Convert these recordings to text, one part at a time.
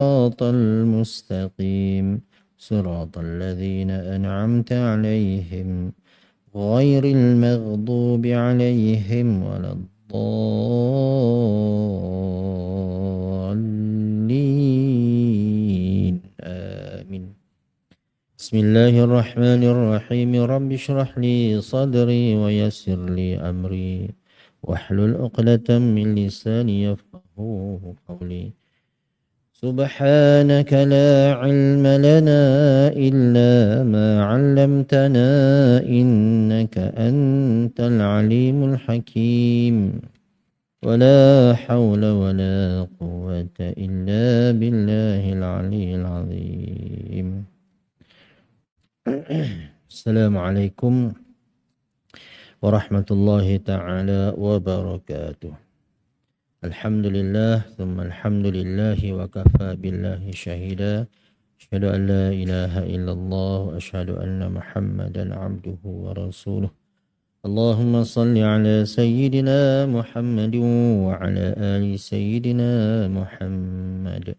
الصراط المستقيم صراط الذين أنعمت عليهم غير المغضوب عليهم ولا الضالين آمين. بسم الله الرحمن الرحيم رب اشرح لي صدري ويسر لي أمري واحلل عقدة من لساني يفقهوا قولي. سبحانك لا علم لنا إلا ما علمتنا إنك أنت العليم الحكيم ولا حول ولا قوة إلا بالله العلي العظيم. السلام عليكم ورحمة الله تعالى وبركاته. Alhamdulillah, thumma alhamdulillah wa kafa billahi syahida. Asyhadu an la ilaha illallah wa asyhadu anna Muhammadan abduhu wa rasuluh. Allahumma salli ala sayyidina Muhammadin wa ala ali sayyidina Muhammad.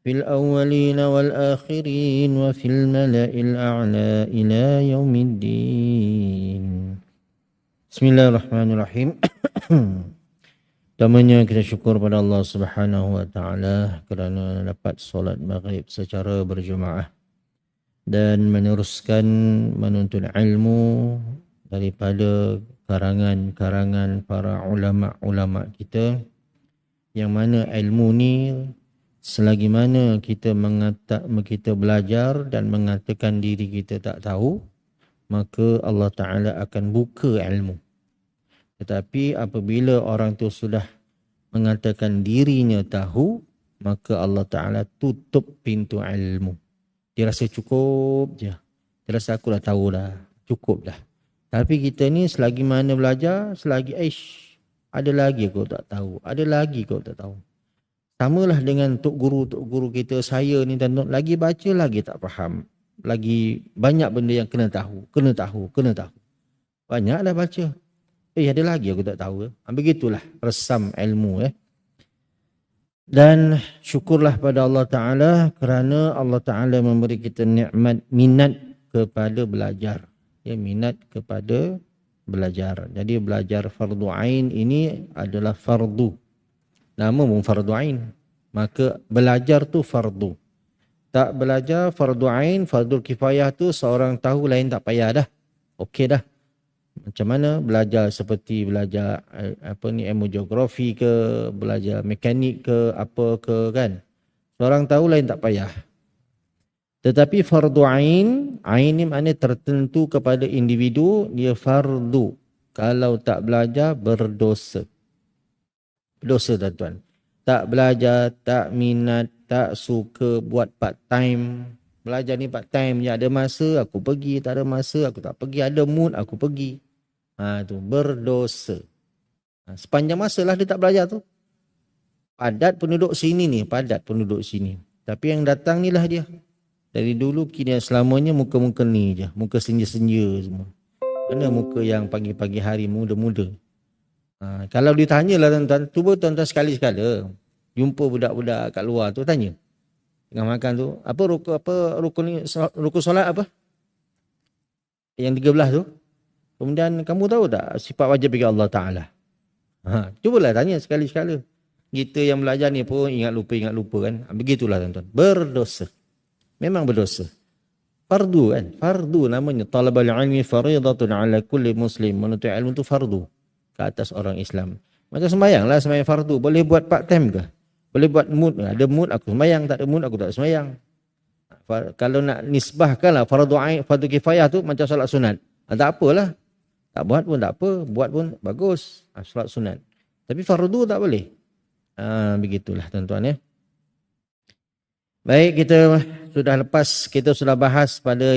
Fil awwalina wal akhirin wa fil mala'il a'la ila yaumiddin. Bismillahirrahmanirrahim. Pertamanya kita syukur pada Allah Subhanahu wa taala kerana dapat solat maghrib secara berjemaah dan meneruskan menuntut ilmu daripada karangan-karangan para ulama-ulama kita, yang mana ilmu ni selagi mana kita belajar dan mengatakan diri kita tak tahu, maka Allah Ta'ala akan buka ilmu. Tetapi apabila orang tu sudah mengatakan dirinya tahu, maka Allah Ta'ala tutup pintu ilmu. Dia rasa cukup je. Dia rasa aku dah tahu dah. Cukup dah. Tapi kita ni selagi mana belajar, selagi ada lagi kau tak tahu. Ada lagi kau tak tahu. Samalah dengan tok guru kita, saya ni tuan-tuan, lagi baca lagi tak faham. Lagi banyak benda yang kena tahu. Banyaklah baca. Ada lagi aku tak tahu. Begitulah resam ilmu. Dan syukurlah pada Allah Ta'ala kerana Allah Ta'ala memberi kita nikmat minat kepada belajar. Minat kepada belajar. Jadi belajar fardu ain ini adalah fardu. Nama pun fardu ain. Maka belajar tu fardu. Tak belajar fardu ain, fardu kifayah tu seorang tahu lain tak payah dah. Okey dah. Macam mana belajar, seperti belajar ilmu geografi ke, belajar mekanik ke, apa ke kan. Seorang tahu lain tak payah. Tetapi fardu ain ni maknanya tertentu kepada individu, dia fardu. Kalau tak belajar berdosa. Berdosa tuan-tuan. Tak belajar, tak minat, tak suka buat part time. Belajar ni part time je, ada masa aku pergi, tak ada masa aku tak pergi, ada mood aku pergi. Tu berdosa. Sepanjang masa lah dia tak belajar tu. Padat penduduk sini. Tapi yang datang ni lah dia. Dari dulu kini selamanya muka-muka ni je. Muka senja-senja semua. Mana muka yang pagi-pagi hari muda-muda. Kalau ditanya lah tuan-tuan, cuba tuan-tuan sekali-sekala jumpa budak-budak kat luar tu, tanya. Tengah makan tu, rukun solat apa? Yang 13 tu. Kemudian kamu tahu tak sifat wajib bagi Allah Ta'ala? Cubalah tanya sekali-sekala. Kita yang belajar ni pun ingat lupa kan. Begitulah tuan-tuan. Berdosa. Memang berdosa. Fardu kan. Fardu namanya. Talabal ilmi faridatun ala kulli muslim. Menuntut ilmu itu fardu. Ke atas orang Islam. Macam sembahyang lah, sembahyang fardu. Boleh buat part time ke? Boleh buat mood. Ada mood aku sembahyang. Tak ada mood aku tak sembahyang. Kalau nak nisbahkan lah fardu kifayah tu macam solat sunat. Tak apalah. Tak buat pun tak apa, buat pun bagus. Solat sunat. Tapi fardu tak boleh. Begitulah tuan-tuan . Baik, kita sudah bahas pada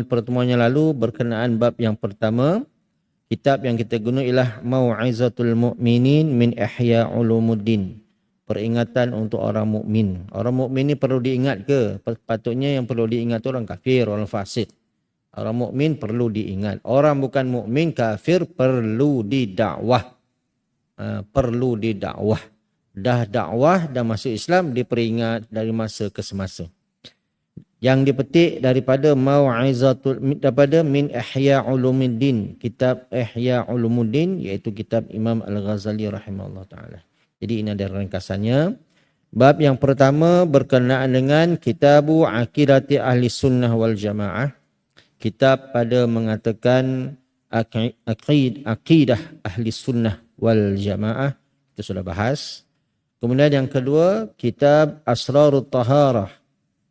pertemuan yang lalu berkenaan bab yang pertama. Kitab yang kita guna ialah Mau'izatul Mu'minin min Ihya Ulumuddin. Peringatan untuk orang mukmin. Orang mukmin ni perlu diingat ke? Patutnya yang perlu diingat tu orang kafir, orang fasik. Orang mukmin perlu diingat. Orang bukan mukmin, kafir, perlu didakwah. dah dakwah dan masuk Islam, diperingat dari masa ke semasa. Yang dipetik daripada daripada min Ihya Ulumuddin, kitab Ihya Ulumuddin, iaitu kitab Imam Al-Ghazali rahimahullah taala. Jadi ini ada ringkasannya. Bab yang pertama berkenaan dengan Kitabu Aqidati Ahli Sunnah wal Jamaah. Kitab pada mengatakan akidah Ahli Sunnah wal Jamaah. Kita sudah bahas. Kemudian yang kedua, Kitab Asrarut Taharah.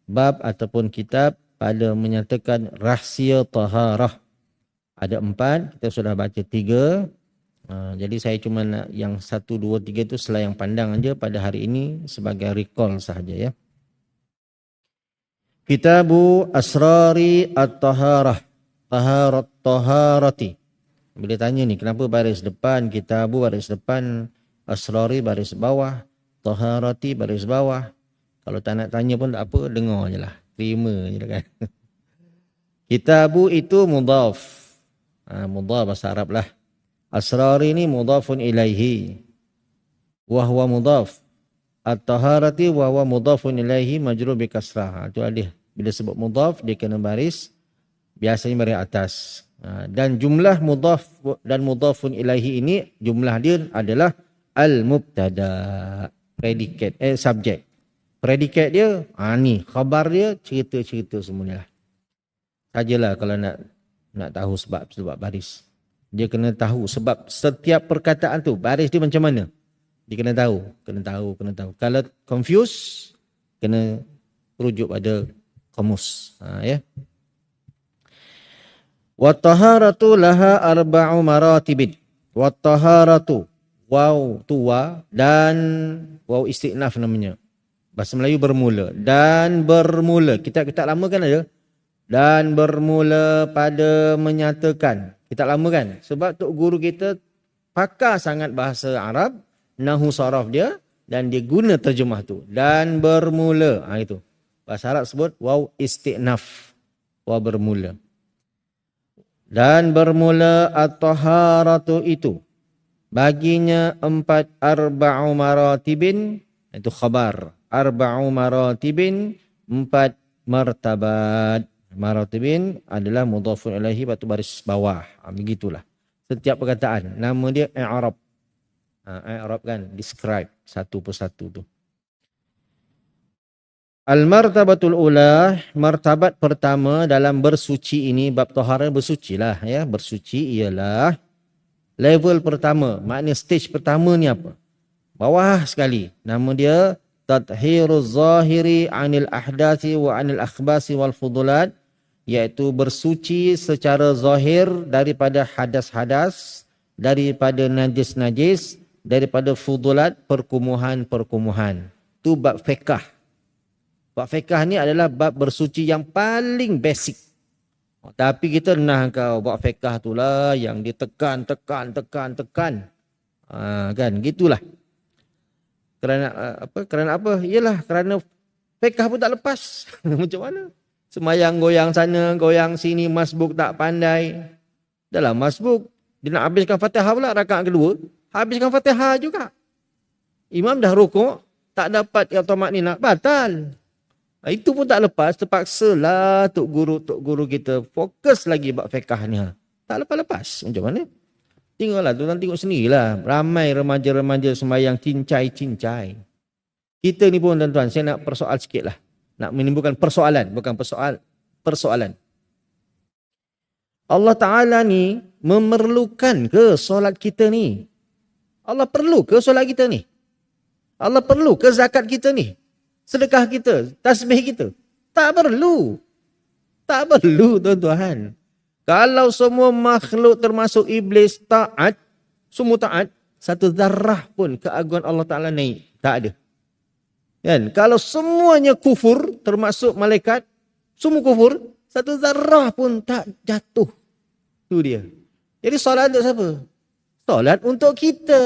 Bab ataupun kitab pada menyatakan rahsia taharah. Ada 4, kita sudah baca 3. Jadi saya cuma nak yang 1, 2, 3 itu selayang pandang aja pada hari ini sebagai recall sahaja ya. Kitabu Asrari At-Taharah. Taharati. Bila tanya ni kenapa baris depan, Kitabu baris depan, Asrari baris bawah, Taharati baris bawah. Kalau tak nak tanya pun tak apa, dengar je lah. Terima je lah kan. Kitabu itu mudhaf. Mudhaf bahasa Arab lah. Asrari ni mudhafun ilaihi. Wahwa mudhaf. At-taharati wahwa mudhafun ilaihi majrur bi kasrah. Itu ada. Bila sebut mudhaf, dia kena baris. Biasanya baris atas. Dan jumlah mudhaf dan mudhafun ilaihi ini, jumlah dia adalah al-mubtada. Predicate, subject. Predikat dia, ni khabar dia, cerita-cerita semuanya lah. Sajalah kalau nak tahu sebab baris. Dia kena tahu sebab setiap perkataan tu baris dia macam mana. Dia kena tahu. Kalau confuse, kena rujuk pada kamus. Ya. Wa taharatu laha arba'u maratibin. Wa taharatu, waw tu wa, dan waw istiqnaf namanya. Bahasa Melayu bermula. Dan bermula. Kitab lama kan ada. Dan bermula pada menyatakan. Kitab lama kan. Sebab Tok Guru kita pakar sangat bahasa Arab. Nahu saraf dia. Dan dia guna terjemah tu. Dan bermula. Itu. Bahasa Arab sebut waw istiqnaf. Waw bermula. Dan bermula at-taharatu itu. Baginya 4 arba'u maratibin. Itu khabar. Arba'u maratibin, 4 martabat. Maratibin adalah mudhafun ilaihi batu baris bawah. Begitulah. Setiap perkataan. Nama dia i'rab. I'rab kan. Describe satu persatu tu. Al-martabatul ula, martabat pertama dalam bersuci ini, bab taharah bersuci lah ya. Bersuci ialah level pertama. Maknanya stage pertama ni apa? Bawah sekali. Nama dia tathhiruz zahiri anil ahdathi wa anil akhbasi wal fudulat, iaitu bersuci secara zahir daripada hadas-hadas, daripada najis-najis, daripada fudulat, perkumuhan-perkumuhan. Itu bab fiqh. Bab fiqh ni adalah bab bersuci yang paling basic. Tapi kita nah kau bab fiqh tu lah yang ditekan. Kan gitulah. Kerana apa? Iyalah kerana fiqh pun tak lepas. Macam mana? Semayang goyang sana, goyang sini, masbuk tak pandai. Dalam masbuk, dia nak habiskan Fatihah pula rakaat kedua. Habiskan Fatihah juga. Imam dah rukuk, tak dapat tamakninah, batal. Itu pun tak lepas, terpaksalah Tok Guru kita fokus lagi bab fiqh ni. Tak lepas-lepas. Macam mana? Tengoklah, tuan tengok sendirilah. Ramai remaja-remaja sembahyang cincai-cincai. Kita ni pun tuan-tuan, saya nak persoal sikit lah. Nak menimbulkan persoalan, bukan persoalan. Allah Ta'ala ni memerlukan ke solat kita ni? Allah perlu ke solat kita ni? Allah perlu ke zakat kita ni? Sedekah kita, tasbih kita? Tak perlu. Tak perlu tuan-tuan. Kalau semua makhluk termasuk iblis taat, semua taat, satu zarah pun keagungan Allah Ta'ala naik. Tak ada. Kan? Kalau semuanya kufur, termasuk malaikat, semua kufur, satu zarah pun tak jatuh. Itu dia. Jadi solat untuk siapa? Solat untuk kita.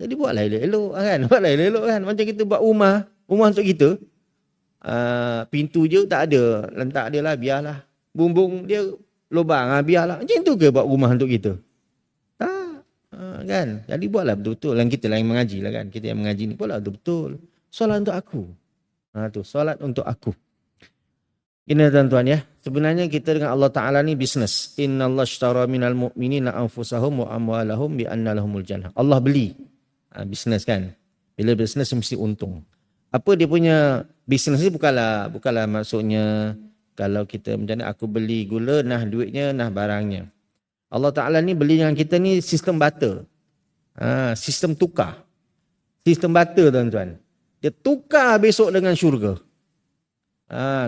Jadi buatlah elok-elok kan. Buatlah elok-elok kan. Macam kita buat rumah untuk kita. Pintu je tak ada. Lentak dia lah, biarlah. Bumbung dia lubang, biarlah. Macam tu ke buat rumah untuk kita? Tak. Kan? Jadi buatlah betul-betul. Dan kita lah yang mengaji lah kan. Kita yang mengaji ni buatlah betul-betul. Solat untuk aku. Tu solat untuk aku. Ini tuan-tuan ya. Sebenarnya kita dengan Allah Ta'ala ni bisnes. Inna Allah ashtara minal mu'minina anfusahum wa amwalahum bi anna lahumul jannah. Allah beli. Bisnes kan. Bila bisnes mesti untung. Apa dia punya bisnes ni bukanlah maksudnya kalau kita macam mana aku beli gula, nah duitnya, nah barangnya. Allah Ta'ala ni beli dengan kita ni sistem barter. Sistem tukar. Sistem barter tuan-tuan. Dia tukar besok dengan syurga.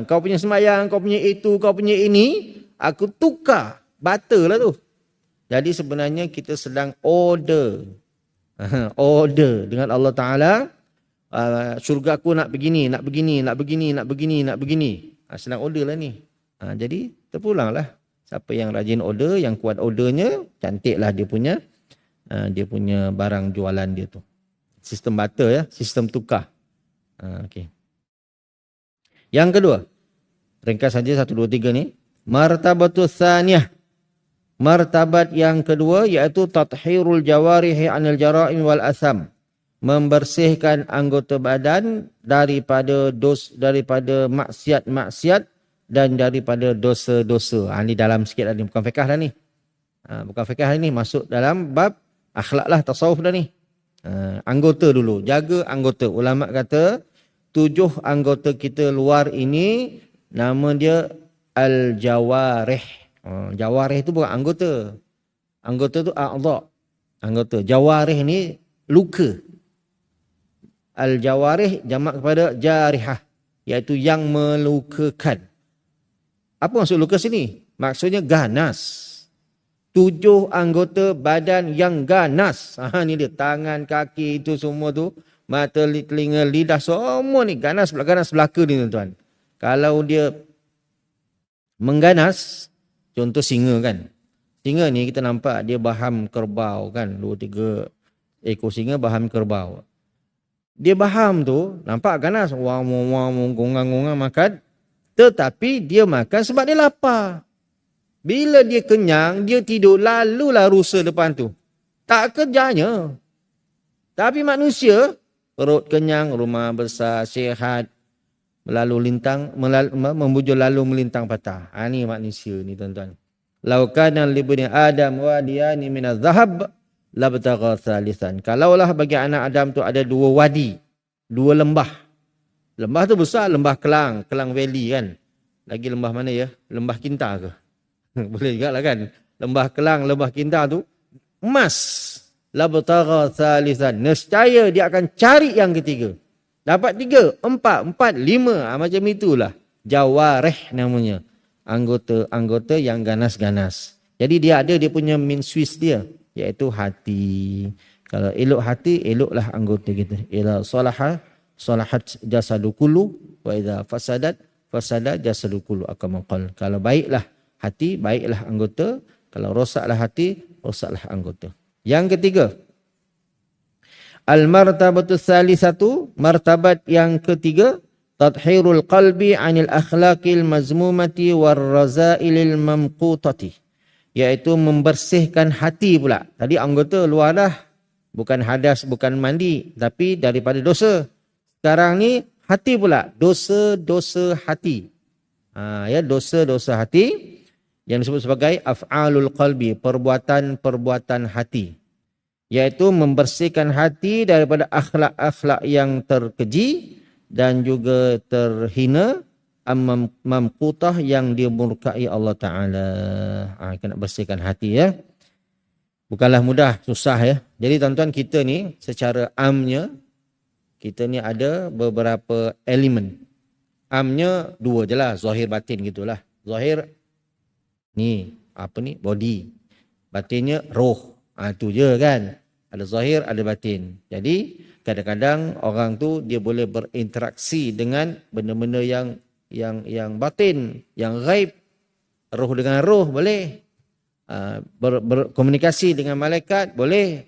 Kau punya sembahyang, kau punya itu, kau punya ini, aku tukar. Barter lah tu. Jadi sebenarnya kita sedang order. Order dengan Allah Ta'ala. Syurga aku nak begini, nak begini, nak begini, nak begini, nak begini. Sedang order lah ni. Jadi terpulang lah. Siapa yang rajin order, yang kuat ordernya, cantiklah dia punya barang jualan dia tu. Sistem barter ya, sistem tukar. Okey. Yang kedua, ringkas saja 1, 2, 3 ni. Martabatus tsaniyah. Martabat yang kedua iaitu tathhirul jawarihi anil jara'im wal asam. Membersihkan anggota badan daripada maksiat-maksiat dan daripada dosa-dosa. Ini dalam sikit dah ni, bukan fiqh dah ni. Bukan fiqh dah ni, masuk dalam bab akhlak lah, tasawuf dah ni. Anggota dulu, jaga anggota. Ulama kata 7 anggota kita luar ini nama dia al-jawarih. Jawarih itu bukan anggota. Anggota tu a'dha. Anggota. Jawarih ni luka. Al-jawarih jamak kepada jarihah, iaitu yang melukakan. Apa maksud luka sini? Maksudnya ganas. 7 anggota badan yang ganas. Ni dia, tangan, kaki itu semua tu, mata, telinga, lidah, semua ni ganas belaka ni tuan-tuan. Kalau dia mengganas, contoh singa kan. Singa ni kita nampak dia baham kerbau kan. 2-3 ekor singa baham kerbau. Dia baham tu nampak ganas. Gongang-gongang makan. Tetapi dia makan sebab dia lapar. Bila dia kenyang, dia tidur, lalulah rusa depan tu. Tak kerjanya. Tapi manusia, perut kenyang, rumah besar, sihat, membujur lalu melintang patah. Ini manusia ni tuan-tuan. Lau kana li bani Adam wadiyani min az-zahab labtagha thalithan. Kalaulah bagi anak Adam tu ada 2 wadi, 2 lembah. Lembah tu besar, lembah Kelang Valley kan. Lagi lembah mana ya? Lembah Kinta ke? Boleh juga lah kan. Lembah Kelang, lembah Kinta tu emas. Labtagha thalithan. Nescaya dia akan cari yang ketiga. Dapat 3, 4, 5. Macam itulah. Jawarih namanya. Anggota yang ganas-ganas. Jadi dia punya main switch dia. Iaitu hati. Kalau elok hati, eloklah anggota kita. Ila salahat jasadu kullu. Wa idha fasadat jasadu kullu. Kalau baiklah hati, baiklah anggota. Kalau rosaklah hati, rosaklah anggota. Yang ketiga. Al-martabatus salisatu, martabat yang ketiga, tathhirul qalbi 'anil akhlaqil mazmumati warrazailil mamqutati, iaitu membersihkan hati pula. Tadi anggota luar dah, bukan hadas, bukan mandi, tapi daripada dosa. Sekarang ni hati pula, dosa-dosa hati. Dosa-dosa hati yang disebut sebagai af'alul qalbi, perbuatan-perbuatan hati. Iaitu membersihkan hati daripada akhlak-akhlak yang terkeji dan juga terhina, mamqutah yang dimurkai Allah Ta'ala. Kena bersihkan hati ya. Bukanlah mudah, susah ya. Jadi tuan-tuan, kita ni secara amnya, kita ni ada beberapa elemen. Amnya 2 je lah, zahir batin gitulah. Zahir ni, body. Batinnya roh. Itu je kan. Ada zahir, ada batin. Jadi kadang-kadang orang tu dia boleh berinteraksi dengan benda-benda yang batin, yang ghaib. Roh dengan roh boleh. Berkomunikasi dengan malaikat boleh.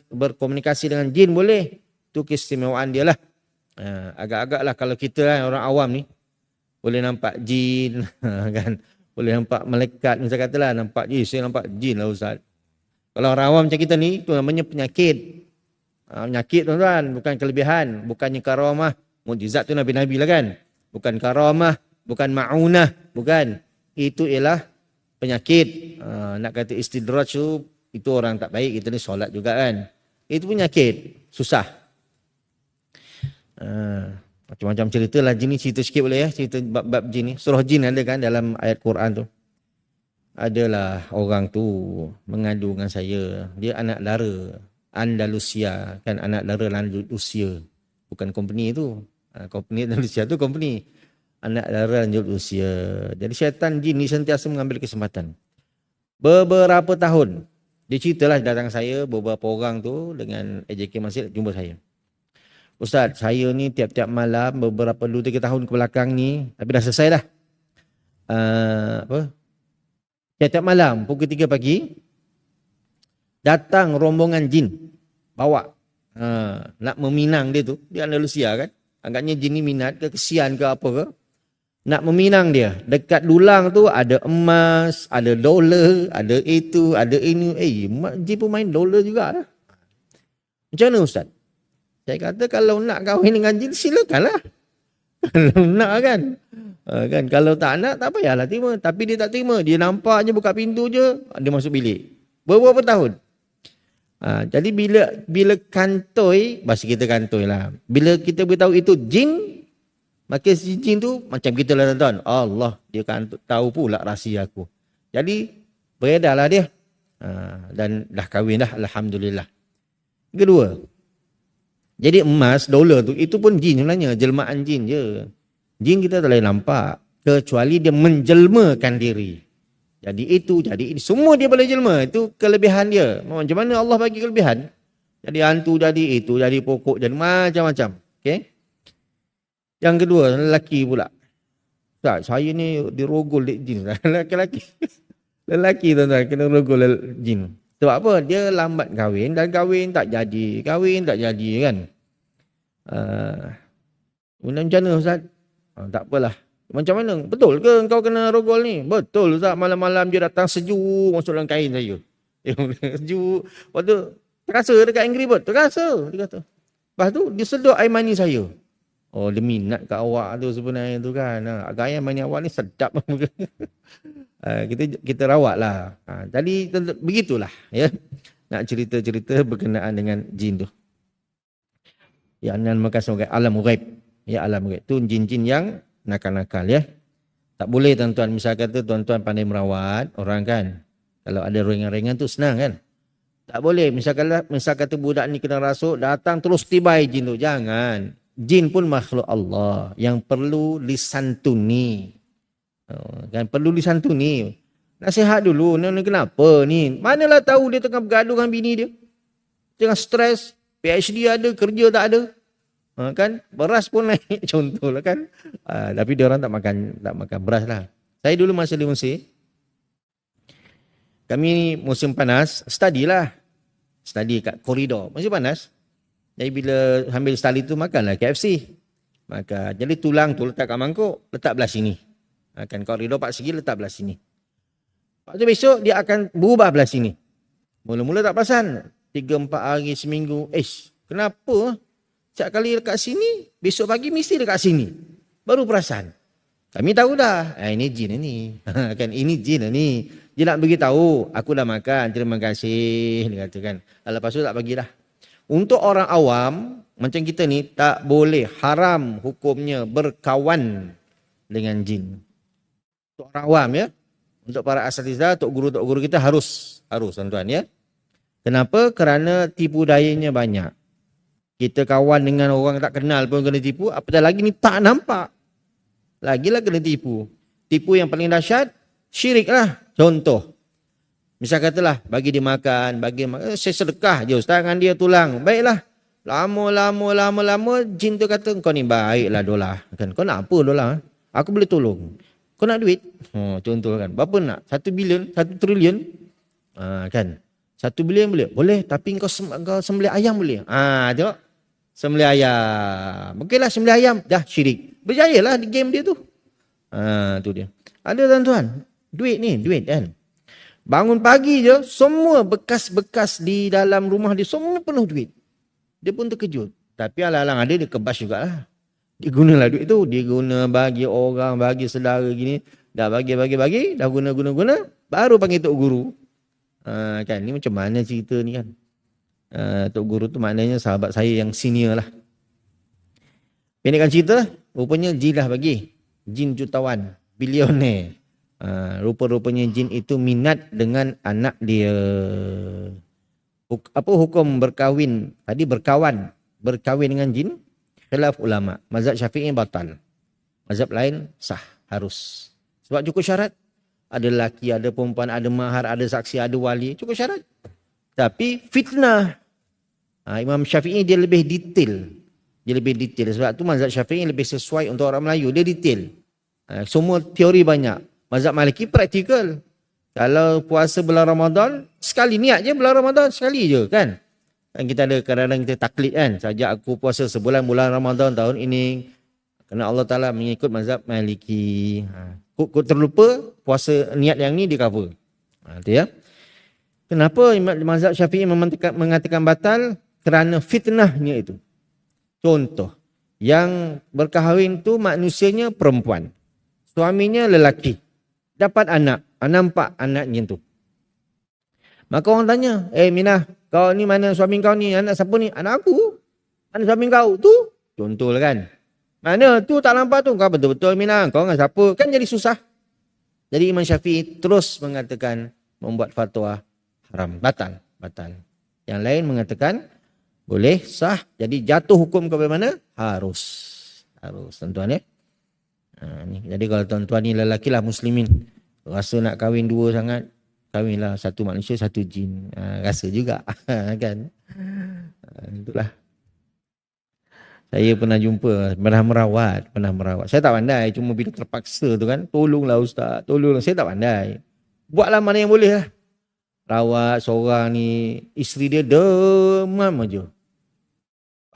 Berkomunikasi dengan jin boleh. Itu keistimewaan dia lah. Agak-agak lah kalau kita orang awam ni boleh nampak jin kan. Boleh nampak malaikat. Misalnya katalah nampak jin. Saya nampak jin lah Ustaz. Kalau orang awam macam kita ni, itu namanya penyakit. Penyakit tuan-tuan, bukan kelebihan. Bukannya karamah. Mukjizat tu Nabi-Nabi lah kan. Bukan karamah, bukan ma'unah, bukan. Itu ialah penyakit. Nak kata istidraj tu, itu orang tak baik. Kita ni solat juga kan. Itu penyakit. Susah. Macam-macam cerita lah jin ni, cerita sikit boleh ya. Cerita bab-bab jin ni. Surah jin ada kan dalam ayat Quran tu. Adalah orang tu mengadu dengan saya. Dia anak dara Andalusia. Kan anak dara Andalusia. Bukan company tu. Company Andalusia tu company. Anak dara Andalusia. Jadi syaitan jin ni sentiasa mengambil kesempatan. Beberapa tahun. Dia ceritalah datang saya beberapa orang tu dengan AJK Masjid jumpa saya. Ustaz, saya ni tiap-tiap malam beberapa 2-3 tahun ke belakang ni. Tapi dah selesai dah. Tiap-tiap malam pukul 3 pagi datang rombongan jin bawa nak meminang dia tu, dia Andalusia kan, agaknya jin ni minat ke kesian ke apa ke, nak meminang dia. Dekat dulang tu ada emas, ada dolar, ada itu, ada ini. Jin pun main dolar juga lah. Macam mana Ustaz? Saya kata kalau nak kahwin dengan jin silakanlah. Kalau nak kan. Kan kalau tak nak tak payahlah terima. Tapi dia tak terima. Dia nampak je buka pintu je, dia masuk bilik. Beberapa tahun. Jadi bila kantoi, bahasa kita kantoi lah. Bila kita beritahu itu jin, maka si jin tu macam kita lah tuan-tuan. Allah, dia kan tahu pula rahsia aku. Jadi beredarlah dia. Dan dah kahwin dah, alhamdulillah. Kedua, jadi emas, dolar tu, itu pun jin sebenarnya. Jelmaan jin je. Jin kita tak boleh nampak. Kecuali dia menjelmakan diri. Jadi itu, jadi ini. Semua dia boleh jelma. Itu kelebihan dia. Macam mana Allah bagi kelebihan? Jadi hantu, jadi itu, jadi pokok, jadi macam-macam. Okay? Yang kedua, lelaki pula. Tak, saya ni dirogol jin. Lelaki. Lelaki tuan-tuan, kena rogol jin. Sebab apa? Dia lambat kahwin dan kahwin tak jadi. Kahwin tak jadi kan. Macam mana Ustaz? Tak apalah. Macam mana? Betul ke kau kena rogol ni? Betul Ustaz. Malam-malam dia datang sejuk masuk dalam kain saya. Sejuk. Lepas tu terasa dekat Angry Bird. Terasa. Dia kata. Lepas tu dia sedut air mani saya. Oh dia minat kat awak tu sebenarnya tu kan. Agak air mani awak ni sedap. Kita rawat lah. Jadi begitulah ya. Nak cerita-cerita berkenaan dengan jin tu. Ya, namakan sebagai alam ghaib. Ya, alam ghaib tu jin-jin yang nakal-nakal ya. Tak boleh tuan-tuan, misal kata tuan-tuan pandai merawat orang kan. Kalau ada ringan-ringan tu senang kan. Tak boleh, misal kata budak ni kena rasuk, datang terus tibai jin tu. Jangan. Jin pun makhluk Allah yang perlu disantuni. Kan perlu disantuni. Nasihat dulu, ni kenapa ni? Manalah tahu dia tengah bergaduh dengan bini dia. Tengah stres, PhD ada, kerja tak ada. Kan beras pun naik contohlah kan. Tapi dia orang tak makan beras lah. Saya dulu masa di Mesir, kami musim panas, study kat koridor, musim panas. Jadi bila ambil study tu makanlah KFC. Maka jadi tulang tu letak kat mangkuk, letak belah sini. Kan koridor 4 segi letak belah sini. Lepas tu besok dia akan berubah belah sini. Mula-mula tak perasan. 3-4 hari seminggu. Kenapa? Setiap kali dekat sini, besok pagi mesti dekat sini. Baru perasan. Kami tahu dah. Ini jin ni. Kan ini jin ni. Dia nak beritahu, aku dah makan, terima kasih. Dia kata kan. Lepas tu tak bagi dah. Untuk orang awam, macam kita ni, tak boleh, haram hukumnya berkawan dengan jin. Untuk orang awam ya. Untuk para asatidzah, untuk guru-guru kita harus tuan-tuan ya. Kenapa? Kerana tipu dayanya banyak. Kita kawan dengan orang tak kenal pun kena tipu. Apatah lagi ni tak nampak. Lagilah kena tipu. Tipu yang paling dahsyat, syirik lah. Contoh. Misal katalah, bagi dia makan, saya sedekah je Ustaz dengan dia tulang. Baiklah. Lama, jin tu kata, kau ni baiklah dolar. Kan, kau nak apa dolar? Aku boleh tolong. Kau nak duit? Contoh kan. Berapa nak? 1 bilion? 1 trilion? Kan. 1 bilion boleh? Boleh. Tapi kau sembelih ayam boleh? Tengok. Sembelih ayam. Okeylah sembelih ayam. Dah syirik. Berjayalah di game dia tu. Tu dia. Ada tuan-tuan. Duit kan. Bangun pagi je, semua bekas-bekas di dalam rumah dia semua penuh duit. Dia pun terkejut. Tapi alang-alang ada dia kebas jugalah. Dia gunalah duit tu. Dia guna bagi orang, bagi saudara gini. Dah bagi, dah guna. Baru panggil Tok Guru. Kan, ni macam mana cerita ni kan. Tok Guru tu maknanya sahabat saya yang senior lah. Pendekkan cerita, rupanya jin lah bagi. Jin jutawan, bilioner. Rupa-rupanya jin itu minat dengan anak dia. Apa hukum berkahwin? Tadi berkawan dengan jin. Khilaf ulama. Mazhab Syafi'i batal. Mazhab lain sah, harus. Sebab cukup syarat. Ada lelaki, ada perempuan, ada mahar, ada saksi, ada wali. Cukup syarat. Tapi fitnah. Imam Syafi'i dia lebih detail. Sebab tu mazhab Syafi'i lebih sesuai untuk orang Melayu. Dia detail. Semua teori banyak. Mazhab Maliki praktikal. Kalau puasa bulan Ramadan, sekali niat je bulan Ramadan, sekali je kan. Kan kita ada kadang-kadang kita taklid kan. Sajak aku puasa sebulan bulan Ramadan tahun ini. Kerana Allah Ta'ala mengikut mazhab Maliki. Kau terlupa, puasa niat yang ni di cover. Itu ya. Kenapa mazhab Syafi'i mengatakan batal? Kerana fitnahnya itu. Contoh, yang berkahwin tu manusianya perempuan. Suaminya lelaki. Dapat anak. Nampak anaknya tu. Maka orang tanya, Minah, kau ni mana suami kau ni? Anak siapa ni? Anak aku. Mana suami kau? Tu. Contoh lah kan. Mana tu tak nampak tu? Kau betul-betul Minah. Kau dengan siapa? Kan jadi susah. Jadi Imam Syafi'i terus mengatakan membuat fatwa haram. Batal. Yang lain mengatakan boleh, sah. Jadi jatuh hukum kepada mana? Harus tuan-tuan ya. Jadi kalau tuan-tuan ni lelaki lah muslimin, rasa nak kahwin dua sangat, kahwinlah satu manusia, satu jin. Rasa juga kan. Itulah. Saya pernah jumpa, pernah merawat. Saya tak pandai, cuma bila terpaksa tu kan, tolonglah ustaz, tolonglah. Saya tak pandai. Buatlah mana yang boleh lah. Rawat seorang ni, isteri dia demam aja.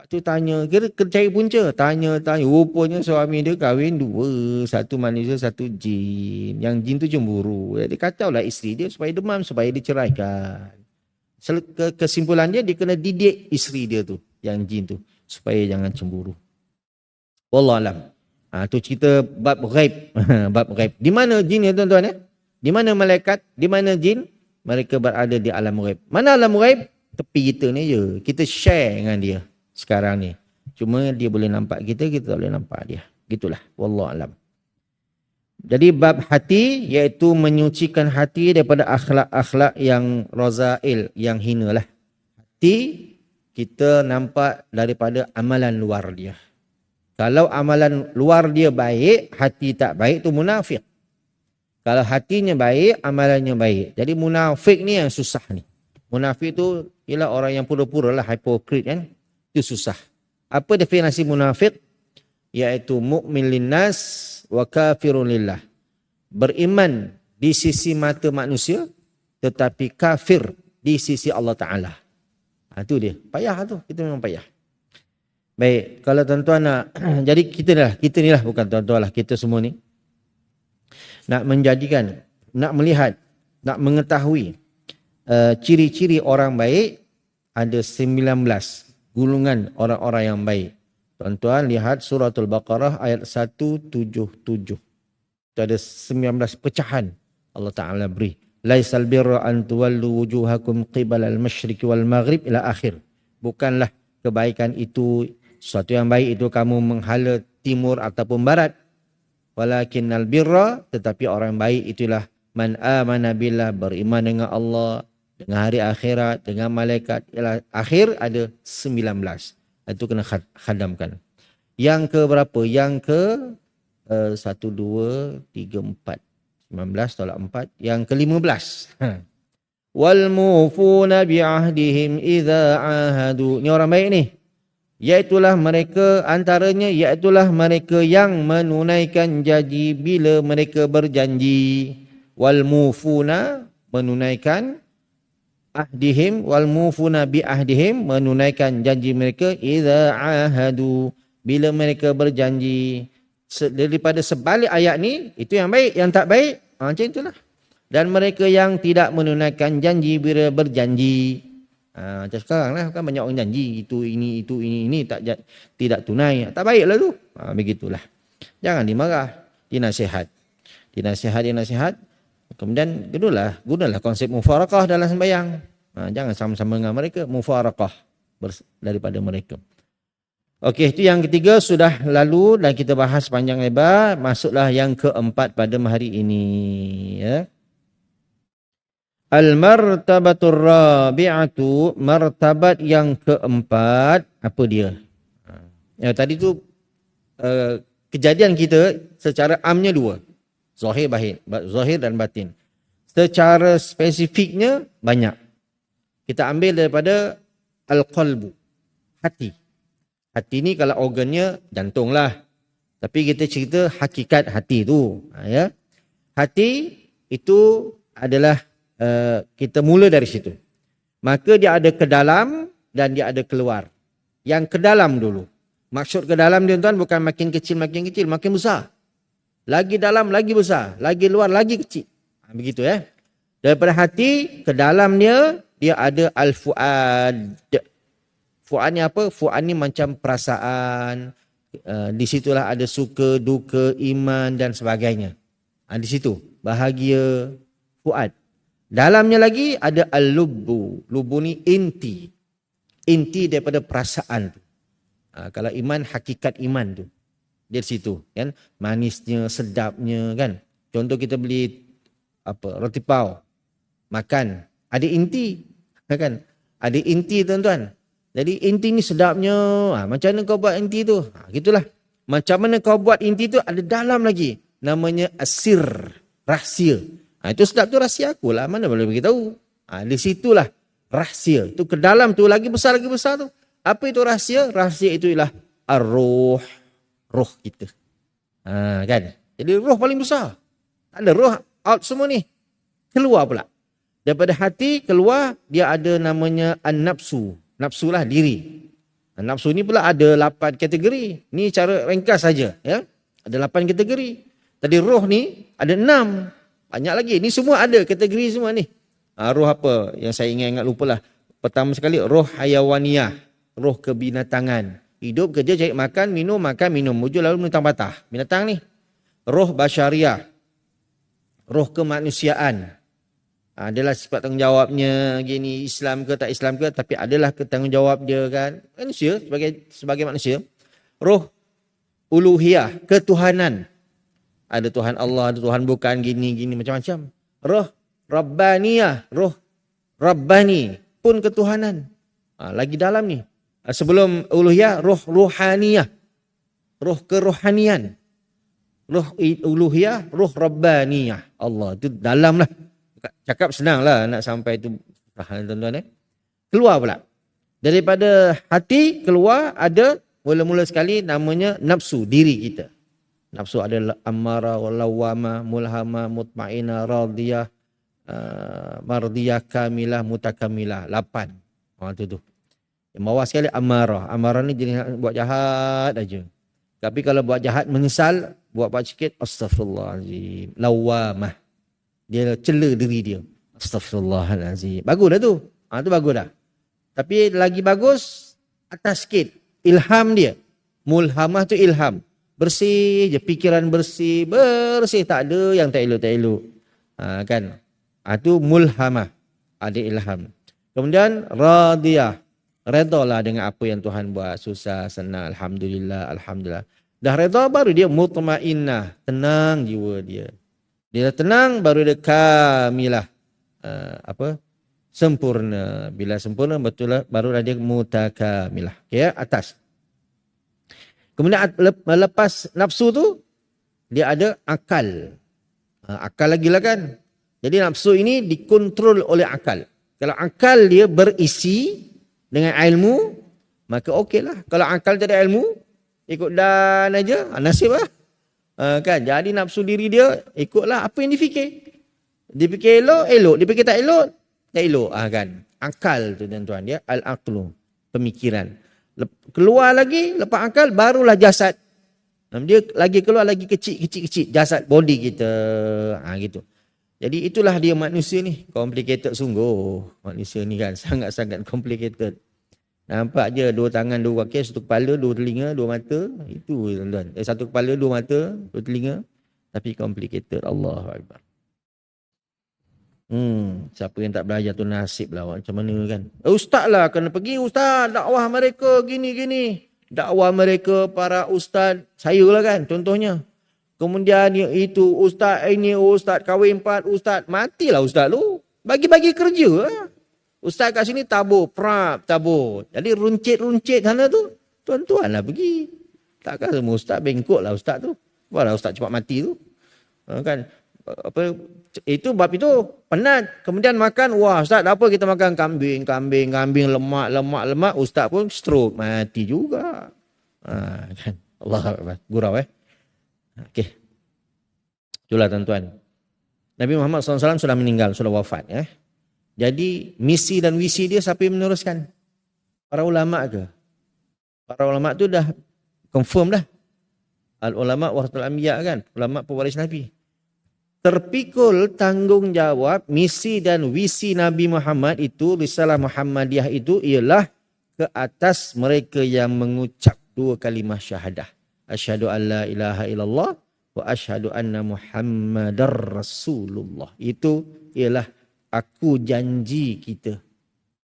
Tu tanya, kira cari punca. Tanya. Rupanya suami dia kahwin dua. Satu manusia, satu jin. Yang jin tu cemburu. Jadi kacau lah isteri dia supaya demam, supaya diceraikan. Kesimpulan dia kena didik isteri dia tu, yang jin tu, supaya jangan cemburu. Wallahualam. Tu cerita bab ghaib. Bab ghaib. Di mana jin ya tuan-tuan ya? Di mana malaikat? Di mana jin? Mereka berada di alam ghaib. Mana alam ghaib? Tepi kita ni je. Kita share dengan dia. Sekarang ni. Cuma dia boleh nampak kita tak boleh nampak dia. Gitulah. Wallahualam. Jadi bab hati iaitu menyucikan hati daripada akhlak-akhlak yang razail, yang hina lah. Hati kita nampak daripada amalan luar dia. Kalau amalan luar dia baik, hati tak baik tu munafik. Kalau hatinya baik, amalannya baik. Jadi munafik ni yang susah ni. Munafik tu ialah orang yang pura-pura lah, hipokrit kan. Itu susah. Apa definisi munafik? Iaitu mu'min linnas wa kafirun lillah. Beriman di sisi mata manusia tetapi kafir di sisi Allah Ta'ala. Itu dia. Payah tu. Kita memang payah. Baik. Kalau tuan-tuan nak jadi kita ni lah bukan tuan-tuan lah. Kita semua ni nak menjadikan, nak melihat, nak mengetahui ciri-ciri orang baik, ada 19 golongan orang-orang yang baik. Tuan-tuan lihat suratul Baqarah ayat 177. Itu ada 19 pecahan Allah Ta'ala beri. Laisal birra an tuwallu wujuhakum qibala al-masyriqi wal maghrib ila akhir. Bukanlah kebaikan itu, sesuatu yang baik itu kamu menghala timur ataupun barat. Walakinnal birra, tetapi orang baik itulah man amana billah, beriman dengan Allah, dengan hari akhirat, dengan malaikat. Ialah akhir ada 19. Itu kena khadamkan. Yang ke berapa? Yang ke 1, 2, 3, 4. 19 tolak 4. Yang ke 15. Wal mufuna bi'ahdihim idza ahadu. Ni orang baik ni. Iaitulah mereka, antaranya iaitulah mereka yang menunaikan janji bila mereka berjanji. Wal mufuna, menunaikan ahdihim, wal mufuna bi ahdihim, menunaikan janji mereka idza ahadu, bila mereka berjanji. Daripada sebalik ayat ni, itu yang baik. Yang tak baik, macam itulah. Dan mereka yang tidak menunaikan janji bila berjanji. Macam sekarang lah kan banyak orang janji itu ini tidak tunai. Tak baiklah tu. Begitulah. Jangan dimarah, dinasihat. Dinasihat. Kemudian gunalah konsep mufarakah dalam sembahyang. Jangan sama-sama dengan mereka, mufarakah daripada mereka. Okey, itu yang ketiga sudah lalu dan kita bahas panjang lebar. Masuklah yang keempat pada hari ini, ya. Al-martabatur rabi'atu, martabat yang keempat, apa dia? Ya, tadi tu kejadian kita secara amnya dua. Zahir dan batin. Secara spesifiknya banyak. Kita ambil daripada al-qalbu, hati. Hati ni kalau organnya jantung lah. Tapi kita cerita hakikat hati tu. Ya. Hati itu adalah kita mula dari situ. Maka dia ada ke dalam dan dia ada keluar. Yang ke dalam dulu. Maksud ke dalam dia tuan bukan makin kecil, makin besar. Lagi dalam, lagi besar. Lagi luar, lagi kecil. Begitu ya. Daripada hati, ke dalamnya dia ada al-fuad. Fuad ni apa? Fuad ni macam perasaan. Di situlah ada suka, duka, iman dan sebagainya. Di situ. Bahagia, fuad. Dalamnya lagi ada al-lubbu. Lubbu ni inti. Inti daripada perasaan tu. Kalau iman, hakikat iman tu. Dia di situ. Kan? Manisnya, sedapnya kan. Contoh kita beli roti pau. Makan. Ada inti. Kan? Ada inti tuan-tuan. Jadi inti ni sedapnya. Macam mana kau buat inti tu? Gitulah. Macam mana kau buat inti tu ada dalam lagi. Namanya asir. Rahsia. Itu sedap tu rahsia aku lah. Mana boleh beritahu. Di situlah rahsia. Tu ke dalam tu lagi besar tu. Apa itu rahsia? Rahsia itu ialah ar-ruh. Roh kita. Kan? Jadi roh paling besar. Tak ada roh out semua ni. Keluar pula. Daripada hati keluar dia ada namanya an-nafsu. Nafsu lah diri. Nafsu ni pula ada 8 kategori. Ni cara ringkas saja. Ya? Ada 8 kategori. Tadi roh ni ada 6. Banyak lagi. Ni semua ada kategori semua ni. Roh apa? Yang saya ingat lupa lah. Pertama sekali roh hayawaniyah. Roh kebinatangan. Hidup, kerja, cari makan, minum. Wujud lalu menentang patah. Binatang ni. Roh basyariah. Roh kemanusiaan. Adalah sifat tanggungjawabnya. Gini, Islam ke tak Islam ke. Tapi adalah tanggungjawab dia kan. Manusia sebagai manusia. Roh uluhiyah. Ketuhanan. Ada Tuhan Allah, ada Tuhan bukan, gini macam-macam. Roh Rabbaniyah, roh Rabbani pun ketuhanan. Lagi dalam ni. Sebelum uluhiyah, roh ruhaniyah. Roh kerohanian. Roh uluhiyah, roh Rabbaniyah. Allah, itu dalam lah. Cakap senang lah nak sampai itu. Tuan-tuan. Keluar pula. Daripada hati keluar ada mula-mula sekali namanya nafsu, diri kita. Nafsu ada ammara, lawama, mulhama, mutmainah, radiyah, mardiyah, kamilah, mutakamilah. 8. Itu tu. Yang bawah sekali amarah. Amarah ni jenis buat jahat aja. Tapi kalau buat jahat menyesal, buat sikit, astaghfirullahalazim. Lawamah. Dia cela diri dia. Astaghfirullahalazim. Bagus dah tu. Tu bagus dah. Tapi lagi bagus, atas sikit. Ilham dia. Mulhamah tu ilham. Bersih je, fikiran bersih. Tak ada yang tak elok. Kan? Itu mulhamah. Ada ilham. Kemudian radiyah. Redalah dengan apa yang Tuhan buat. Susah, senang. Alhamdulillah. Dah reda baru dia mutmainnah. Tenang jiwa dia. Dia dah tenang baru dia kamilah. Sempurna. Bila sempurna betul lah barulah dia mutakamilah. Okay, atas. Kemudian lepas nafsu tu dia ada akal. Akal lagi lah kan. Jadi nafsu ini dikontrol oleh akal. Kalau akal dia berisi dengan ilmu, maka okey lah. Kalau akal tak ada ilmu, ikut dan aja, nasib lah. Kan? Jadi nafsu diri dia, ikutlah apa yang difikir. Dia fikir elok. Dia fikir tak elok. Kan? Akal tu tuan-tuan. Dia al-aqlu. Pemikiran. Keluar lagi, lepas akal, barulah jasad. Dia lagi keluar lagi kecil. Jasad, body kita. Gitu. Jadi itulah dia manusia ni. Complicated sungguh. Manusia ni kan sangat-sangat complicated. Nampak je 2 tangan, 2 kaki, 1 kepala, 2 telinga, 2 mata. Itu tuan-tuan. 1 kepala, 2 mata, 2 telinga. Tapi complicated. Allahu Akbar. Siapa yang tak belajar tu nasib lah. Macam mana kan? Ustaz lah kena pergi ustaz. Dakwah mereka gini-gini. Dakwah mereka para ustaz. Saya lah kan contohnya. Kemudian itu ustaz ini, ustaz kahwin 4, ustaz. Matilah ustaz tu. Bagi-bagi kerja lah. Ustaz kat sini tabur, tabur. Jadi runcit-runcit sana tu. Tuan-tuan lah pergi. Takkan semua ustaz bengkok lah ustaz tu. Barulah ustaz cepat mati tu. Kan? Apa itu bab itu penat. Kemudian makan, wah ustaz apa kita makan kambing lemak, ustaz pun stroke mati juga. Kan Allah gurau okey. Itulah tuan-tuan, Nabi Muhammad SAW sudah meninggal, sudah wafat ya. Jadi misi dan visi dia siapa yang meneruskan? Para ulama ke? Para ulama tu dah confirm dah. Al ulama warasatul anbiya kan, ulama pewaris Nabi. Terpikul tanggungjawab misi dan visi Nabi Muhammad itu, risalah Muhammadiyah itu ialah ke atas mereka yang mengucap 2 kalimah syahadah. Asyhadu an la ilaha illallah wa asyhadu anna Muhammadar Rasulullah. Itu ialah aku janji kita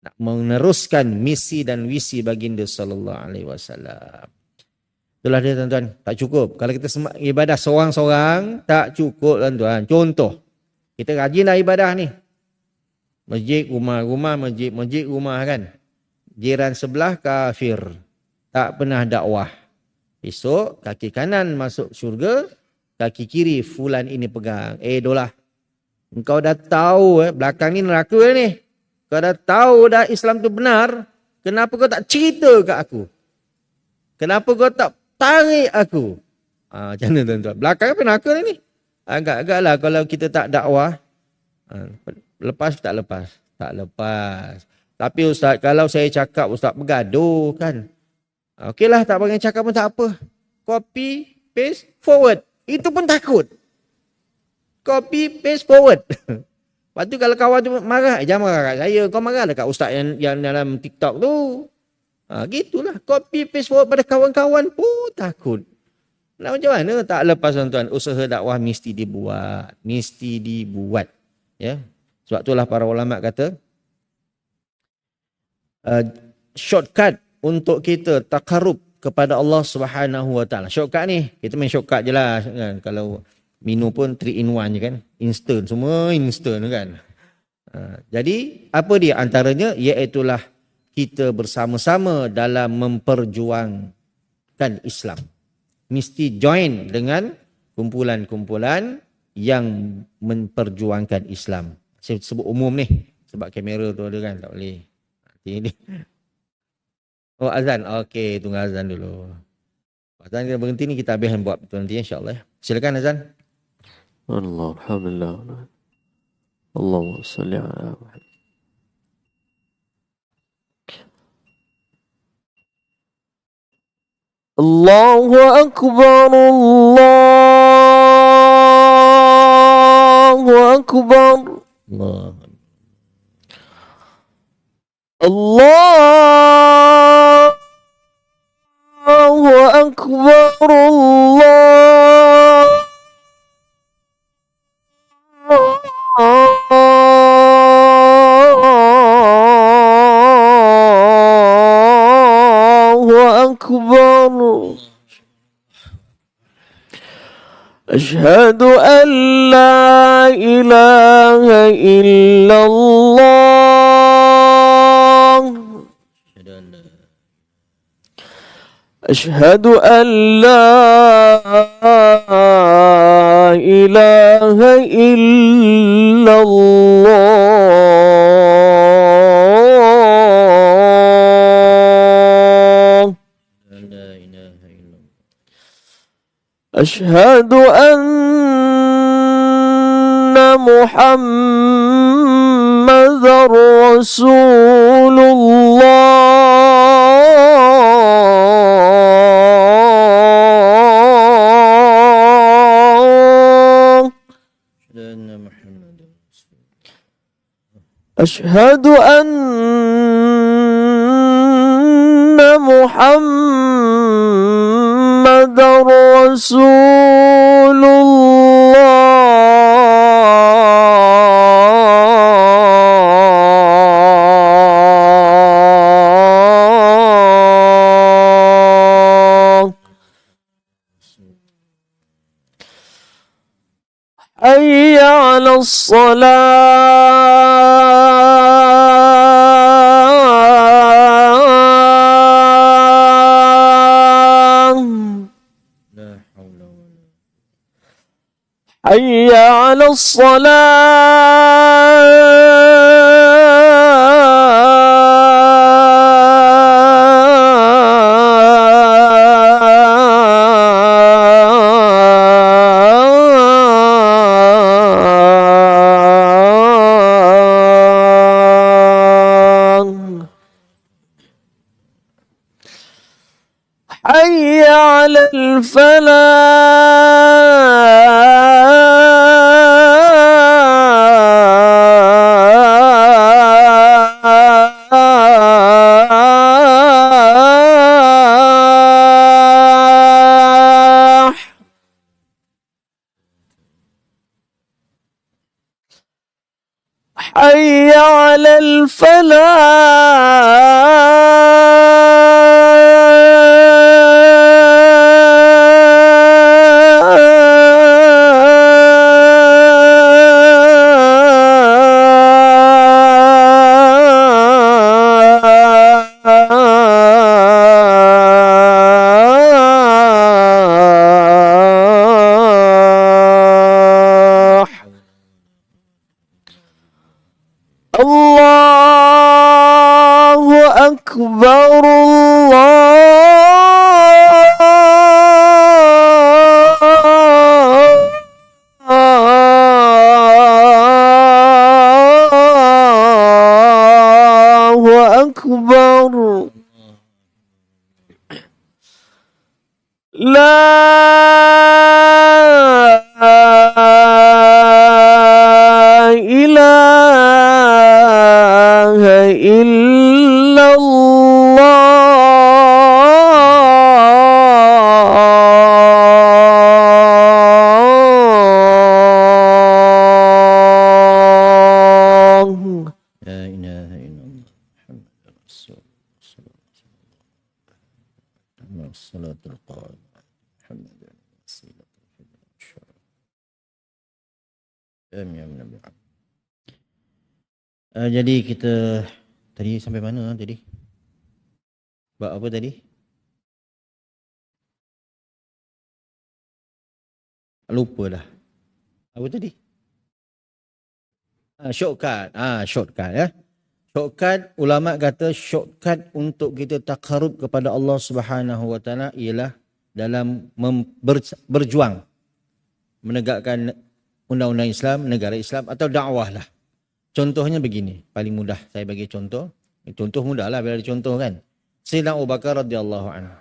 nak meneruskan misi dan visi baginda sallallahu alaihi wasallam. Itulah dia tuan-tuan, tak cukup. Kalau kita ibadah seorang-seorang, tak cukup tuan-tuan. Contoh, kita rajinlah ibadah ni. Masjid, rumah, masjid, rumah kan. Jiran sebelah kafir. Tak pernah dakwah. Esok, kaki kanan masuk syurga, kaki kiri fulan ini pegang. Dolah. Engkau dah tahu belakang ni neraka ni. Kau dah tahu dah Islam tu benar. Kenapa kau tak cerita kat aku? Kenapa kau tak tarik aku? Macam mana tuan-tuan? Belakang apa neraka ni? Agak-agak lah kalau kita tak dakwah. Lepas tak lepas? Tak lepas. Tapi ustaz, kalau saya cakap ustaz bergaduh kan. Okeylah, tak bagi cakap pun tak apa. Copy, paste, forward. Itu pun takut. Copy, paste, forward. Lepas tu kalau kawan tu marah, jangan marah kat saya. Kau marah dekat ustaz yang dalam TikTok tu. Gitulah. Copy, paste, forward pada kawan-kawan pun takut. Nah, macam mana? Tak lepas tuan-tuan. Usaha dakwah mesti dibuat. Mesti dibuat. Ya. Sebab itulah para ulama kata, shortcut untuk kita takarub kepada Allah Subhanahu Wa Taala. Shortcut ni, kita main shortcut je lah kan. Kalau minum pun 3 in 1 je kan. Instant, semua instant kan. Jadi apa dia antaranya? Iaitulah kita bersama-sama dalam memperjuangkan Islam. Mesti join dengan kumpulan-kumpulan yang memperjuangkan Islam. Saya sebut umum ni. Sebab kamera tu ada kan, tak boleh. Ini. Oh azan, okey, tunggu azan dulu. Azan kita berhenti ni, kita habiskan buat betul nanti insyaAllah. Silakan azan. Allah, alhamdulillah. Allahumma salli ala Muhammad. Allahu Akbar, Allahu Akbar. Allah. Allahu Akbar, Allahu Akbar. Ashhadu an la ilaha illallah. أشهد أن لا إله إلا الله. أشهد أن محمد رسول الله. أشهد أن محمد رسول الله. حي على الصلاة. لا حول ولا حي على الصلاة. حي على الفلاح. حي على الفلاح. الله أكبر الله أكبر. لا إله إلا الله. لا إله إلا الله محمد رسول الله الصلاة القائمة محمد وسيلة الشرع آمين Nabi. Jadi kita tadi sampai mana tadi? Bab apa tadi? Lupa dah. Apa tadi? Shortcut. Shortcut ya. Shortcut, ulama kata shortcut untuk kita takarub kepada Allah Subhanahu Wa Taala ialah dalam berjuang menegakkan undang-undang Islam, negara Islam atau dakwah lah. Contohnya begini, paling mudah saya bagi contoh. Contoh mudah lah bila dicontoh kan. Sayyidina Abu Bakar radhiyallahu anhu.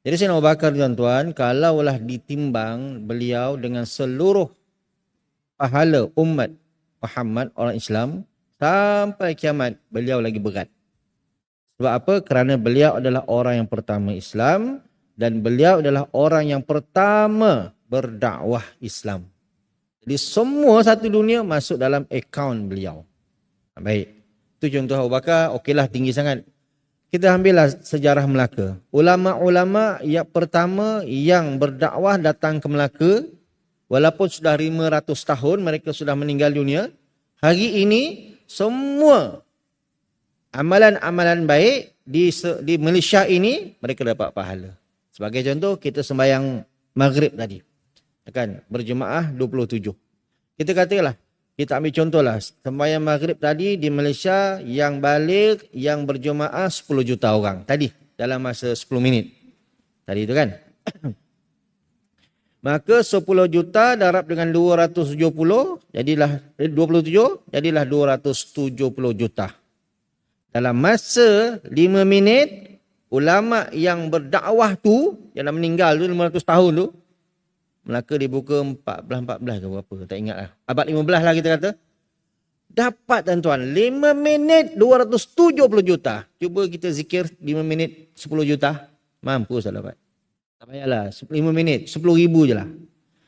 Jadi Sayyidina Abu Bakar tuan-tuan, kalaulah ditimbang beliau dengan seluruh pahala umat Muhammad orang Islam sampai kiamat, beliau lagi berat. Sebab apa? Kerana beliau adalah orang yang pertama Islam dan beliau adalah orang yang pertama berdakwah Islam. Jadi semua satu dunia masuk dalam akaun beliau. Baik. Itu contoh Abu Bakar, okeylah tinggi sangat. Kita ambillah sejarah Melaka. Ulama-ulama yang pertama yang berdakwah datang ke Melaka, walaupun sudah 500 tahun mereka sudah meninggal dunia, hari ini semua amalan-amalan baik di Malaysia ini mereka dapat pahala. Sebagai contoh, kita sembahyang maghrib tadi. Kan berjemaah 27. Kita katalah, kita ambil contohlah sembahyang maghrib tadi di Malaysia yang balik yang berjemaah 10 juta orang tadi dalam masa 10 minit. Tadi itu kan. Maka 10 juta darab dengan 270 jadilah 27 jadilah 270 juta. Dalam masa 5 minit ulama yang berdakwah tu yang dah meninggal tu 500 tahun tu, Melaka dibuka 14 ke berapa, tak ingat lah. Abad 15 lah kita kata. Dapat tuan-tuan, 5 minit 270 juta. Cuba kita zikir 5 minit 10 juta. Mampu saya dapat. Tak payahlah, 5 minit, 10 ribu je lah.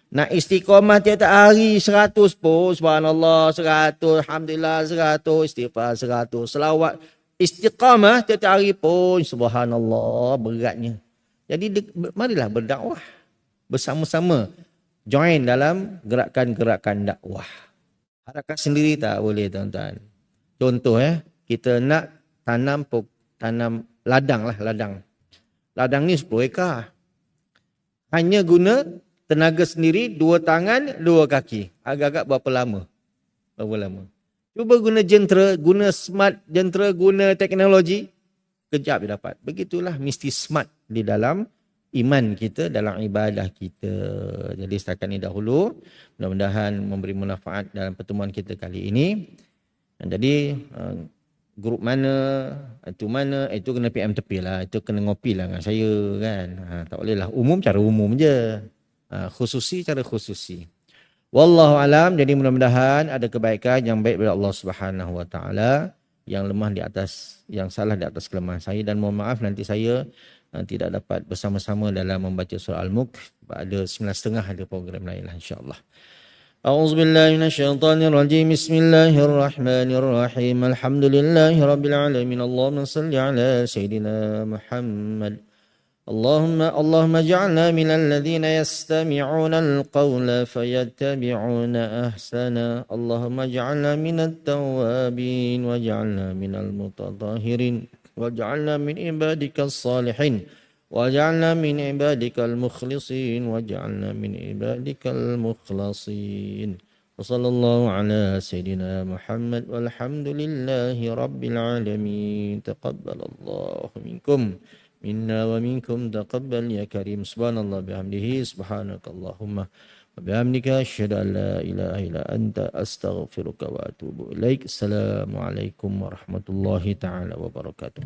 Nak istiqamah tiap-tiap hari 100 pun, subhanallah 100, alhamdulillah 100, istighfar 100, selawat istiqamah tiap-tiap hari pun, subhanallah beratnya. Jadi marilah berdakwah bersama-sama, join dalam gerakan-gerakan dakwah. Harakat sendiri tak boleh tuan-tuan. Contoh kita nak tanam ladang lah, ladang. Ladang ni 10 ekar. Hanya guna tenaga sendiri, 2 tangan, 2 kaki. Agak-agak berapa lama? Cuba guna jentera, guna smart jentera, guna teknologi. Kejap dapat. Begitulah mesti smart di dalam iman kita, dalam ibadah kita. Jadi setakat ini dahulu. Mudah-mudahan memberi manfaat dalam pertemuan kita kali ini. Jadi grup mana, itu kena PM tepi lah. Itu kena ngopi lah dengan saya kan. Tak boleh lah. Umum cara umum je. Khususi cara khususi. Wallahu alam. Jadi mudah-mudahan ada kebaikan yang baik dari Allah Subhanahu Wa Taala, yang lemah di atas, yang salah di atas kelemahan saya, dan mohon maaf nanti saya tidak dapat bersama-sama dalam membaca surah Al-Mulk. Pada 9.30 ada program lain lah insya-Allah. A'udzubillahi minasyaitonirrajim. Bismillahirrahmanirrahim. Alhamdulillahi alamin. Allahumma salli ala sayidina Muhammad. اللهم اجعلنا من الذين يستمعون القول فيتبعون أحسنه. اللهم اجعلنا من التوابين واجعلنا من المتطهرين واجعلنا من عبادك الصالحين واجعلنا من عبادك المخلصين واجعلنا من عبادك المخلصين. وصلى الله على سيدنا محمد والحمد لله رب العالمين. تقبل الله منكم منا ومنكم تقبل يا كريم. سبحان الله بحمده سبحانك اللهم وبحمدك أشهد أن لا إله إلا أنت أستغفرك وأتوب إليك. السلام عليكم ورحمة الله تعالى وبركاته.